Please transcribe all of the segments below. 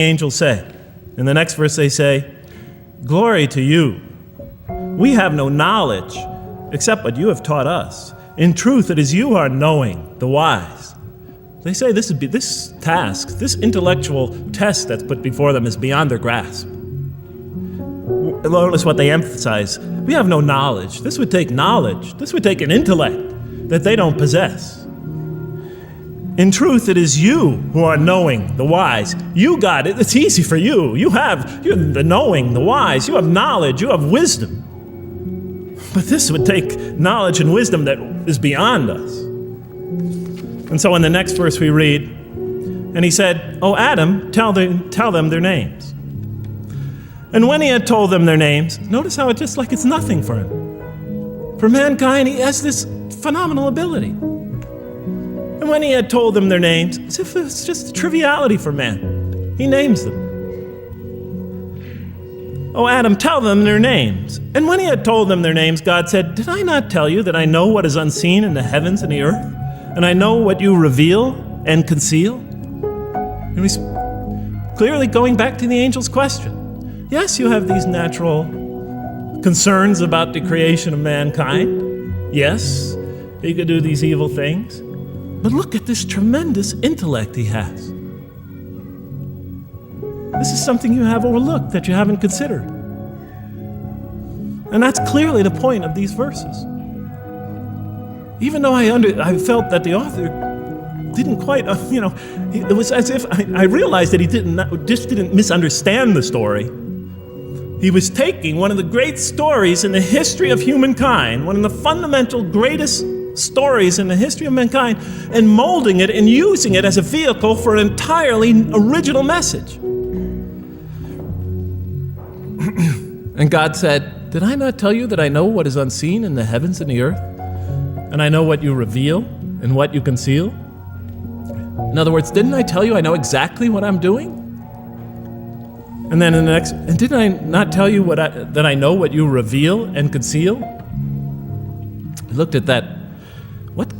angels say? In the next verse they say, "Glory to you. We have no knowledge except what you have taught us. In truth, it is you who are knowing, the wise." They say this task, this intellectual test that's put before them is beyond their grasp. Notice what they emphasize. We have no knowledge. This would take knowledge. This would take an intellect that they don't possess. In truth, it is you who are knowing, the wise. You got it. It's easy for you. You're the knowing, the wise. You have knowledge. You have wisdom. But this would take knowledge and wisdom that is beyond us. And so in the next verse we read, and he said, "O Adam, tell them their names." And when he had told them their names, notice how it's just like it's nothing for him. For mankind, he has this phenomenal ability. And when he had told them their names, as if it's just a triviality for man, he names them. "O Adam, tell them their names." And when he had told them their names, God said, "Did I not tell you that I know what is unseen in the heavens and the earth? And I know what you reveal and conceal?" And he's clearly going back to the angel's question. Yes, you have these natural concerns about the creation of mankind. Yes, he could do these evil things. But look at this tremendous intellect he has. This is something you have overlooked, that you haven't considered. And that's clearly the point of these verses. Even though I felt that the author didn't quite, it was as if I realized that he didn't misunderstand the story. He was taking one of the great stories in the history of humankind, one of the fundamental greatest stories in the history of mankind, and molding it and using it as a vehicle for an entirely original message. And God said, "Did I not tell you that I know what is unseen in the heavens and the earth? And I know what you reveal and what you conceal?" In other words, didn't I tell you I know exactly what I'm doing? And then in the next, and didn't I not tell you that I know what you reveal and conceal? I looked at that. What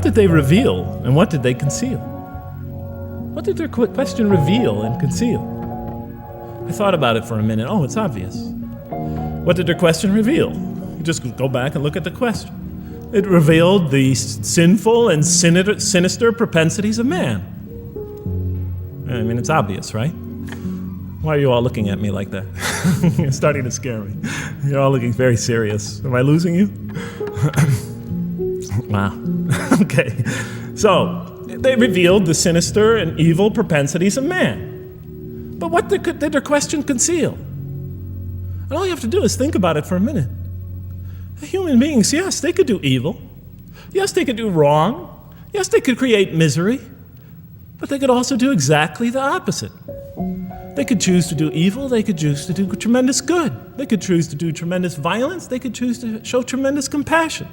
did they reveal and what did they conceal? What did their question reveal and conceal? I thought about it for a minute. Oh, it's obvious. What did their question reveal? You just go back and look at the question. It revealed the sinful and sinister propensities of man. I mean, it's obvious, right? Why are you all looking at me like that? You're starting to scare me. You're all looking very serious. Am I losing you? Wow. Okay. So, they revealed the sinister and evil propensities of man. But what did their question conceal? And all you have to do is think about it for a minute. Human beings, yes, they could do evil. Yes, they could do wrong. Yes, they could create misery. But they could also do exactly the opposite. They could choose to do evil. They could choose to do tremendous good. They could choose to do tremendous violence. They could choose to show tremendous compassion.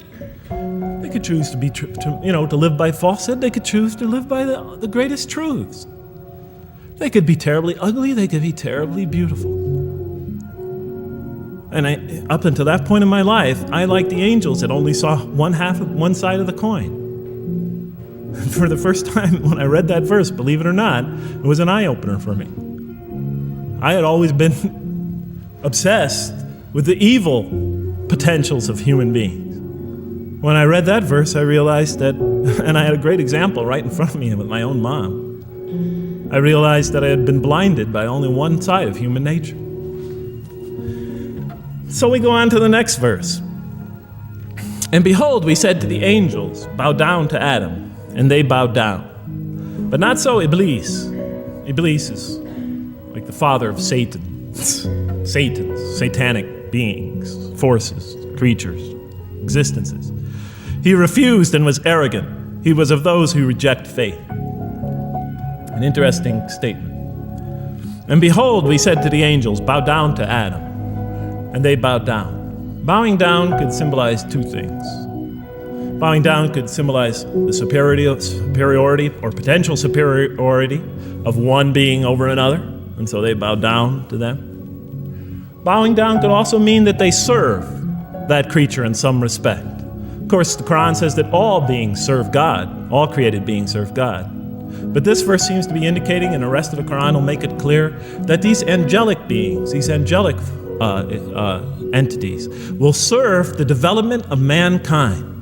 They could choose to live by falsehood. They could choose to live by the greatest truths. They could be terribly ugly. They could be terribly beautiful. And up until that point in my life, I, like the angels, that only saw one side of the coin. For the first time when I read that verse, believe it or not, it was an eye-opener for me. I had always been obsessed with the evil potentials of human beings. When I read that verse, I realized that, and I had a great example right in front of me with my own mom, I realized that I had been blinded by only one side of human nature. So we go on to the next verse. "And behold, we said to the angels, bow down to Adam, and they bowed down. But not so Iblis." Iblis is like the father of Satans, satanic beings, forces, creatures, existences. "He refused and was arrogant. He was of those who reject faith." An interesting statement. "And behold, we said to the angels, bow down to Adam, and they bowed down." Bowing down could symbolize two things. Bowing down could symbolize the superiority or potential superiority of one being over another, and so they bowed down to them. Bowing down could also mean that they serve that creature in some respect. Of course, the Quran says that all beings serve God, all created beings serve God. But this verse seems to be indicating, and the rest of the Quran will make it clear, that these angelic beings, these angelic entities, will serve the development of mankind.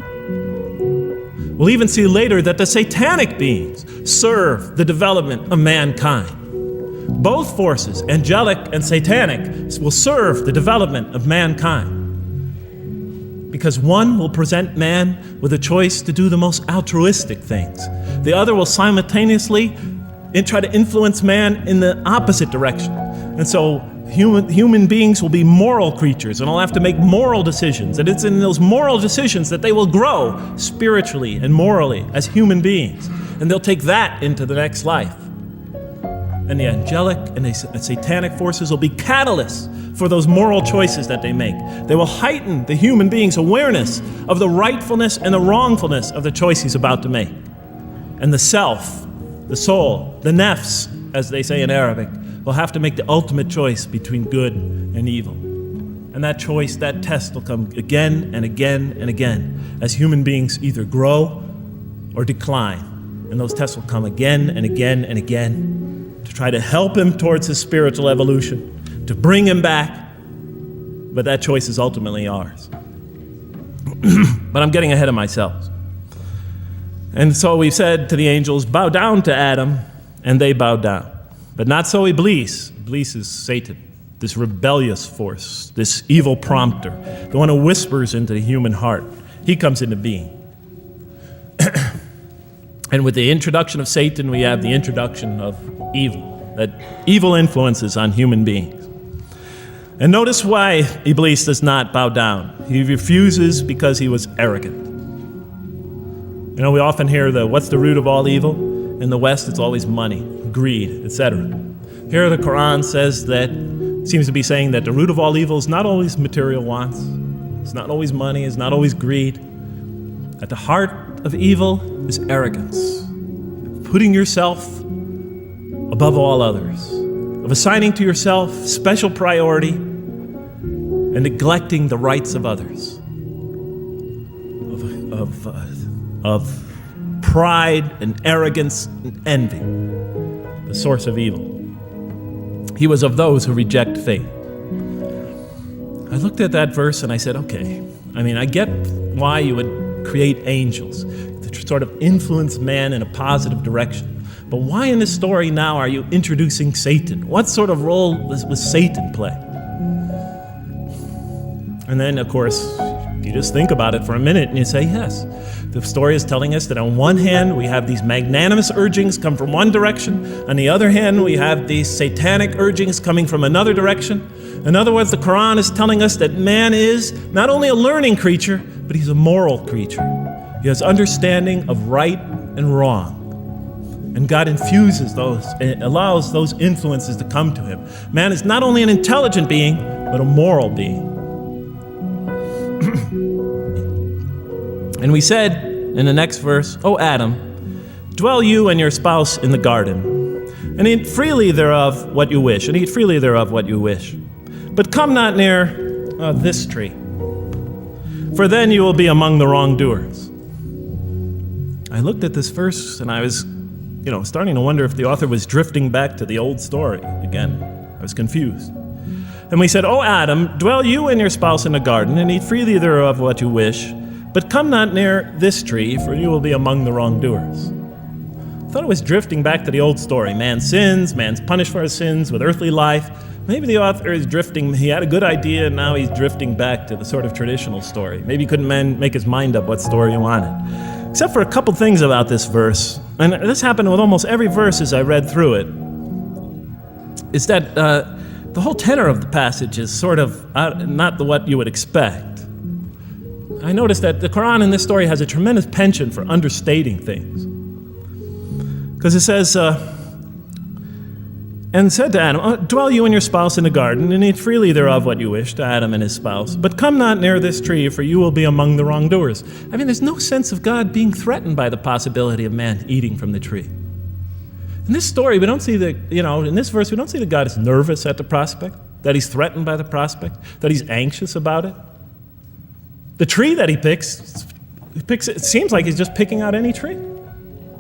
We'll even see later that the satanic beings serve the development of mankind. Both forces, angelic and satanic, will serve the development of mankind. Because one will present man with a choice to do the most altruistic things. The other will simultaneously try to influence man in the opposite direction. And so human beings will be moral creatures and will have to make moral decisions. And it's in those moral decisions that they will grow spiritually and morally as human beings. And they'll take that into the next life. And the angelic and the satanic forces will be catalysts for those moral choices that they make. They will heighten the human being's awareness of the rightfulness and the wrongfulness of the choice he's about to make. And the self, the soul, the nafs, as they say in Arabic, will have to make the ultimate choice between good and evil. And that choice, that test will come again and again and again as human beings either grow or decline. And those tests will come again and again and again to try to help him towards his spiritual evolution, to bring him back. But that choice is ultimately ours. But I'm getting ahead of myself. And so we said to the angels, bow down to Adam, and they bowed down. But not so Iblis. Iblis is Satan, this rebellious force, this evil prompter, the one who whispers into the human heart. He comes into being. And with the introduction of Satan, we have the introduction of evil, that evil influences on human beings. And notice why Iblis does not bow down. He refuses because he was arrogant. You know, we often hear what's the root of all evil? In the West, it's always money, greed, etc. Here the Quran says that, seems to be saying that the root of all evil is not always material wants. It's not always money, it's not always greed. At the heart of evil is arrogance. Putting yourself above all others. Of assigning to yourself special priority and neglecting the rights of others. Of pride and arrogance and envy, the source of evil. He was of those who reject faith. I looked at that verse and I said, okay, I get why you would create angels to sort of influence man in a positive direction. But why in this story now are you introducing Satan? What sort of role was Satan play? And then, of course, you just think about it for a minute and you say, yes. The story is telling us that on one hand, we have these magnanimous urgings come from one direction. On the other hand, we have these satanic urgings coming from another direction. In other words, the Quran is telling us that man is not only a learning creature, but he's a moral creature. He has understanding of right and wrong. And God infuses those, and allows those influences to come to him. Man is not only an intelligent being, but a moral being. And we said in the next verse, O Adam, dwell you and your spouse in the garden, and eat freely thereof what you wish, and eat freely thereof what you wish. But come not near this tree, for then you will be among the wrongdoers. I looked at this verse and I was, starting to wonder if the author was drifting back to the old story again. I was confused. And we said, O Adam, dwell you and your spouse in the garden, and eat freely thereof what you wish. But come not near this tree, for you will be among the wrongdoers. I thought it was drifting back to the old story. Man sins, man's punished for his sins with earthly life. Maybe the author is drifting, he had a good idea, and now he's drifting back to the sort of traditional story. Maybe he couldn't make his mind up what story he wanted. Except for a couple things about this verse, and this happened with almost every verse as I read through it, is that the whole tenor of the passage is sort of not what you would expect. I noticed that the Quran in this story has a tremendous penchant for understating things. Because it says, and said to Adam, dwell you and your spouse in the garden, and eat freely thereof what you wish, to Adam and his spouse. But come not near this tree, for you will be among the wrongdoers. There's no sense of God being threatened by the possibility of man eating from the tree. In this story, we don't see in this verse, we don't see that God is nervous at the prospect, that he's threatened by the prospect, that he's anxious about it. The tree that he picks, it seems like he's just picking out any tree.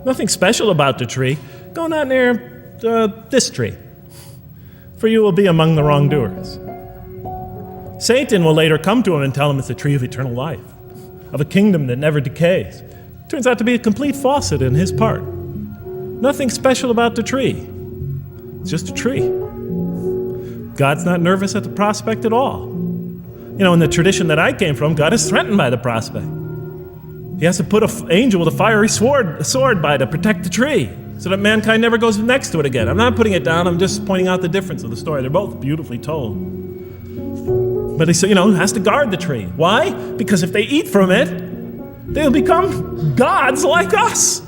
Nothing special about the tree. Go not near this tree, for you will be among the wrongdoers. Satan will later come to him and tell him it's a tree of eternal life, of a kingdom that never decays. Turns out to be a complete falsehood in his part. Nothing special about the tree. It's just a tree. God's not nervous at the prospect at all. You know, in the tradition that I came from, God is threatened by the prospect. He has to put an angel with a fiery sword by to protect the tree so that mankind never goes next to it again. I'm not putting it down, I'm just pointing out the difference of the story. They're both beautifully told. But he has to guard the tree. Why? Because if they eat from it, they'll become gods like us.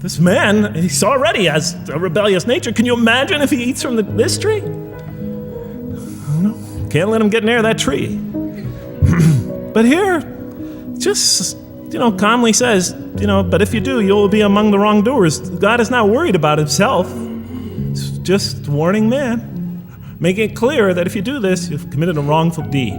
This man, he already has a rebellious nature. Can you imagine if he eats from this tree? Can't let him get near that tree. But here, just, calmly says, but if you do, you'll be among the wrongdoers. God is not worried about himself. He's just warning man, making it clear that if you do this, you've committed a wrongful deed.